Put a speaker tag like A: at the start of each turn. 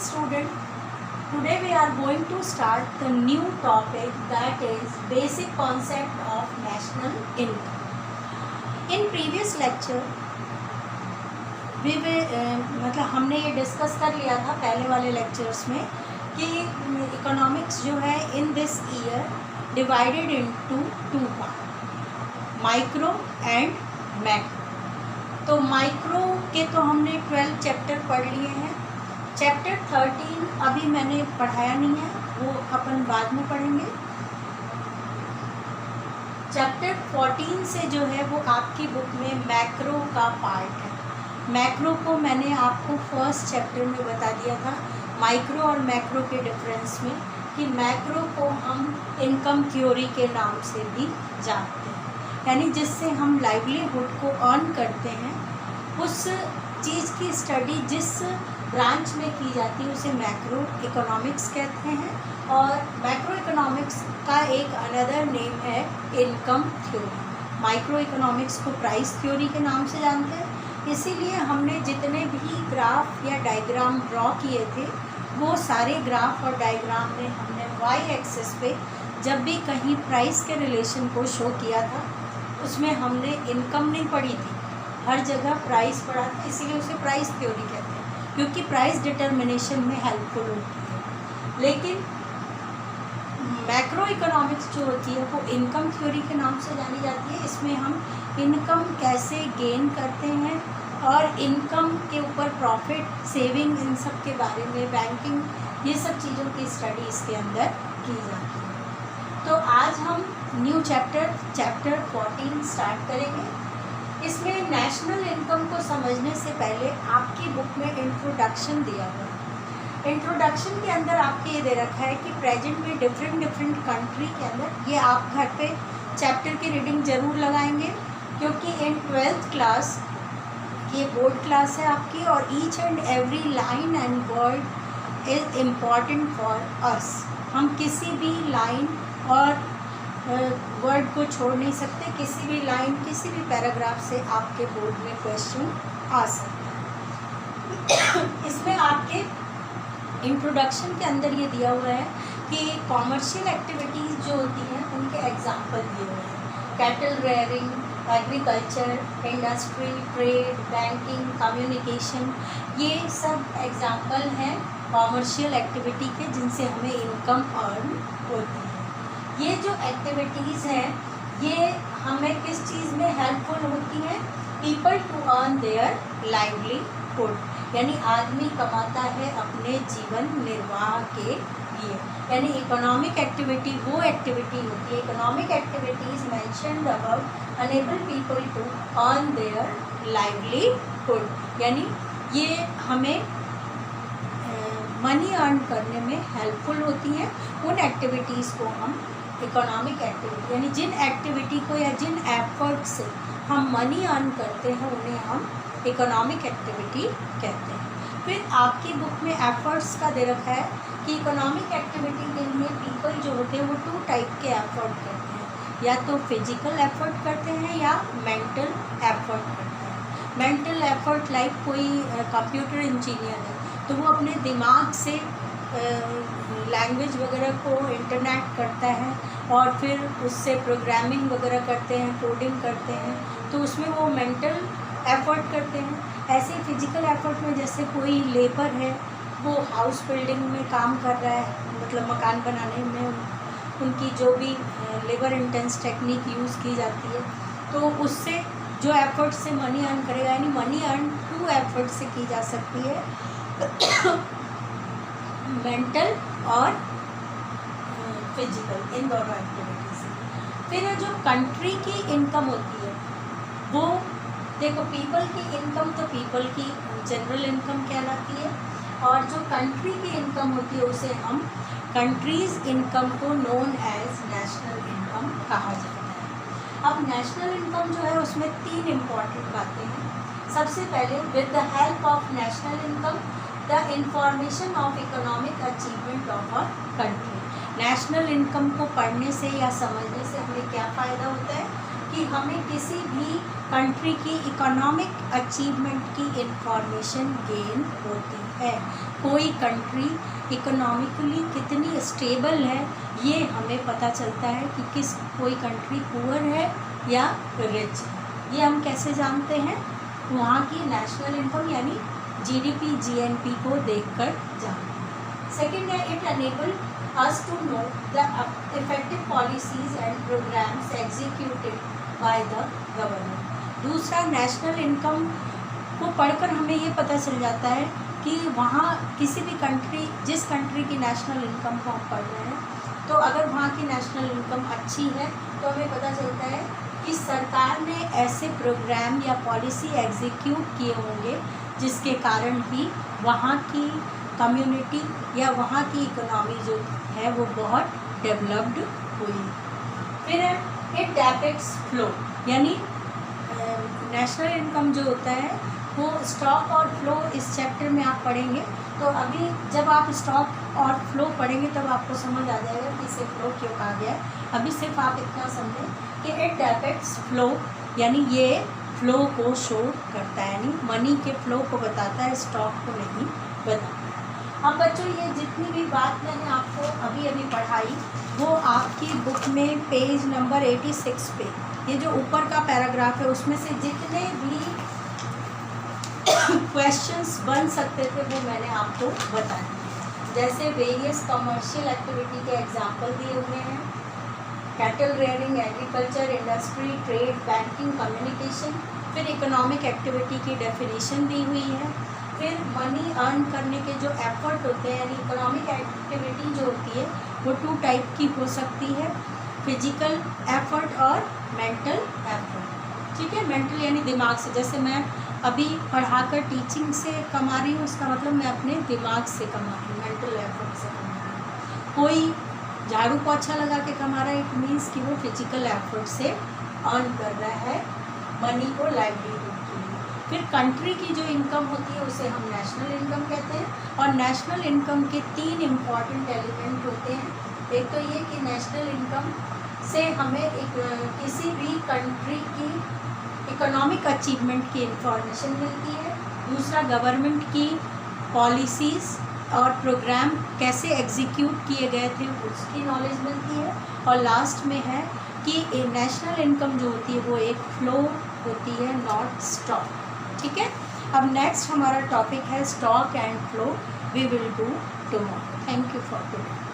A: student, today we are going to start the new topic, that is basic concept of national income. In previous lecture we मतलब हमने ये discuss कर लिया था पहले वाले लेक्चर्स में कि इकोनॉमिक्स जो है in this year divided into two part, micro and macro. तो माइक्रो के तो हमने 12 चैप्टर पढ़ लिए हैं। चैप्टर 13 अभी मैंने पढ़ाया नहीं है, वो अपन बाद में पढ़ेंगे। चैप्टर 14 से जो है वो आपकी बुक में मैक्रो का पार्ट है। मैक्रो को मैंने आपको फर्स्ट चैप्टर में बता दिया था, माइक्रो और मैक्रो के डिफरेंस में, कि मैक्रो को हम इनकम थ्योरी के नाम से भी जानते हैं, यानी जिससे हम लाइवलीहुड को अर्न करते हैं उस चीज़ की स्टडी जिस ब्रांच में की जाती है उसे मैक्रो इकोनॉमिक्स कहते हैं। और मैक्रो इकोनॉमिक्स का एक अनदर नेम है इनकम थ्योरी। माइक्रो इकोनॉमिक्स को प्राइस थ्योरी के नाम से जानते हैं। इसीलिए हमने जितने भी ग्राफ या डायग्राम ड्रॉ किए थे वो सारे ग्राफ और डायग्राम में हमने वाई एक्सिस पे जब भी कहीं प्राइस के रिलेशन को शो किया था उसमें हमने इनकम नहीं पढ़ी थी, हर जगह प्राइस पढ़ा था। इसीलिए उसे प्राइस थ्योरी कहते हैं, क्योंकि प्राइस डिटर्मिनेशन में हेल्पफुल होती है। लेकिन मैक्रो इकोनॉमिक्स जो होती है वो इनकम थ्योरी के नाम से जानी जाती है। इसमें हम इनकम कैसे गेन करते हैं और इनकम के ऊपर प्रॉफिट, सेविंग, इन सब के बारे में, बैंकिंग, ये सब चीज़ों की स्टडी इसके अंदर की जाती है। तो आज हम न्यू चैप्टर 14 स्टार्ट करेंगे। इसमें नेशनल इनकम को समझने से पहले आपकी बुक में इंट्रोडक्शन दिया हुआ है। इंट्रोडक्शन के अंदर आपके ये दे रखा है कि प्रेजेंट में डिफरेंट कंट्री के अंदर, ये आप घर पे चैप्टर की रीडिंग ज़रूर लगाएंगे क्योंकि इन 12th क्लास ये बोर्ड क्लास है आपकी, और each and every line and word is important for us. हम किसी भी लाइन और वर्ड को छोड़ नहीं सकते। किसी भी लाइन, किसी भी पैराग्राफ से आपके बोर्ड में क्वेश्चन आ सकता है। इसमें आपके इंट्रोडक्शन के अंदर ये दिया हुआ है कि कॉमर्शियल एक्टिविटीज़ जो होती हैं उनके एग्जाम्पल दिए हुए हैं। Cattle rearing, agriculture, industry, trade, banking, communication, ये सब एग्जाम्पल हैं कॉमर्शियल एक्टिविटी के जिनसे हमें इनकम अर्न होती है। ये जो एक्टिविटीज़ हैं ये हमें किस चीज़ में हेल्पफुल होती हैं? People to earn their livelihood, यानी आदमी कमाता है अपने जीवन निर्वाह के लिए। यानी इकोनॉमिक एक्टिविटी वो एक्टिविटी होती है, economic activities mentioned above enable people to earn their livelihood, यानी ये हमें मनी अर्न करने में हेल्पफुल होती हैं। उन एक्टिविटीज़ को हम इकोनॉमिक एक्टिविटी, यानी जिन एक्टिविटी को या जिन एफर्ट से हम मनी अर्न करते हैं उन्हें हम इकोनॉमिक एक्टिविटी कहते हैं। फिर आपकी बुक में एफर्ट्स का दे रखा है कि इकोनॉमिक एक्टिविटी के लिए पीपल जो होते हैं वो 2 टाइप के एफर्ट करते हैं, या तो फिजिकल एफर्ट करते हैं या मेंटल एफर्ट करते हैं। मेंटल एफर्ट लाइक कोई कंप्यूटर इंजीनियर है तो वो अपने दिमाग से लैंग्वेज वगैरह को इंटरनेट करता है और फिर उससे प्रोग्रामिंग वगैरह करते हैं, कोडिंग करते हैं, तो उसमें वो मेंटल एफर्ट करते हैं। ऐसे फिजिकल एफर्ट में जैसे कोई लेबर है वो हाउस बिल्डिंग में काम कर रहा है, मतलब मकान बनाने में उनकी जो भी लेबर इंटेंस टेक्निक यूज़ की जाती है, तो उससे जो एफर्ट से मनी अर्न करेगा, यानी मनी अर्न 2 एफर्ट से की जा सकती है, मेंटल और फिजिकल, इन दोनों एक्टिविटीज से। फिर जो कंट्री की इनकम होती है वो देखो, पीपल की इनकम तो पीपल की जनरल इनकम कहलाती है, और जो कंट्री की इनकम होती है उसे हम कंट्रीज़ इनकम को नोन एज नेशनल इनकम कहा जाता है। अब नेशनल इनकम जो है उसमें 3 इम्पॉर्टेंट बातें हैं। सबसे पहले, with the help of national income the information of economic achievement of a country. National income को पढ़ने से या समझने से हमें क्या फ़ायदा होता है कि हमें किसी भी कंट्री की इकोनॉमिक अचीवमेंट की इंफॉर्मेशन गेन होती है। कोई कंट्री इकोनॉमिकली कितनी स्टेबल है ये हमें पता चलता है कि कोई कंट्री पुअर है या रिच है। ये हम कैसे जानते हैं? वहाँ की नेशनल इनकम यानी जीडीपी जीएनपी को देखकर जानते हैं। सेकेंड है, it enable us to know the effective policies and programs executed by the government। दूसरा, नेशनल इनकम को पढ़कर हमें ये पता चल जाता है कि वहाँ किसी भी कंट्री, जिस कंट्री की नेशनल इनकम को हम पढ़ रहे हैं, तो अगर वहाँ की नेशनल इनकम अच्छी है तो हमें पता चलता है कि सरकार ने ऐसे प्रोग्राम या पॉलिसी एग्जीक्यूट किए होंगे जिसके कारण ही वहाँ की कम्युनिटी या वहाँ की इकोनॉमी जो है वो बहुत डेवलप्ड हुई। फिर है, इट डिपेक्ट्स फ्लो, यानी नेशनल इनकम जो होता है वो स्टॉक और फ्लो इस चैप्टर में आप पढ़ेंगे। तो अभी जब आप स्टॉक और फ्लो पढ़ेंगे तब आपको समझ आ जाएगा कि इसे फ्लो क्यों कहा गया है। अभी सिर्फ आप इतना समझें कि इट डिपेक्ट्स फ्लो, यानी ये फ्लो को शो करता है, यानी मनी के फ्लो को बताता है, स्टॉक को नहीं बताता। अब बच्चों, ये जितनी भी बात मैंने आपको अभी अभी पढ़ाई वो आपकी बुक में पेज नंबर 86 पे ये जो ऊपर का पैराग्राफ है उसमें से जितने भी क्वेश्चंस बन सकते थे वो मैंने आपको बताए। जैसे वेरियस कमर्शियल एक्टिविटी के एग्जाम्पल दिए हुए हैं, cattle rearing, agriculture, industry, trade, banking, communication. फिर इकोनॉमिक एक्टिविटी की डेफिनेशन दी हुई है। फिर मनी अर्न करने के जो एफर्ट होते हैं, यानी इकोनॉमिक एक्टिविटी जो होती है वो 2 टाइप की हो सकती है, फिजिकल एफर्ट और मेंटल एफर्ट। ठीक है, मेंटल यानी दिमाग से, जैसे मैं अभी पढ़ाकर टीचिंग से कमा रही हूँ, उसका मतलब मैं अपने दिमाग से कमा रही हूँ, मेंटल एफर्ट से कमा रही हूँ। कोई झाड़ू पोछा लगा के कमा रहा है, इट मीन्स कि वो फिजिकल एफर्ट से अर्न कर रहा है मनी को, लाइवलीहुड। फिर कंट्री की जो इनकम होती है उसे हम नेशनल इनकम कहते हैं। और नेशनल इनकम के 3 इम्पॉर्टेंट एलिमेंट होते हैं। एक तो ये कि नेशनल इनकम से हमें किसी भी कंट्री की इकोनॉमिक अचीवमेंट की इंफॉर्मेशन मिलती है। दूसरा, गवर्नमेंट की पॉलिसीज़ और प्रोग्राम कैसे एग्जीक्यूट किए गए थे उसकी नॉलेज मिलती है। और लास्ट में है कि नेशनल इनकम जो होती है वो एक फ्लो होती है, नॉट स्टॉक। ठीक है, अब नेक्स्ट हमारा टॉपिक है stock and flow, we will do tomorrow. Thank you for today.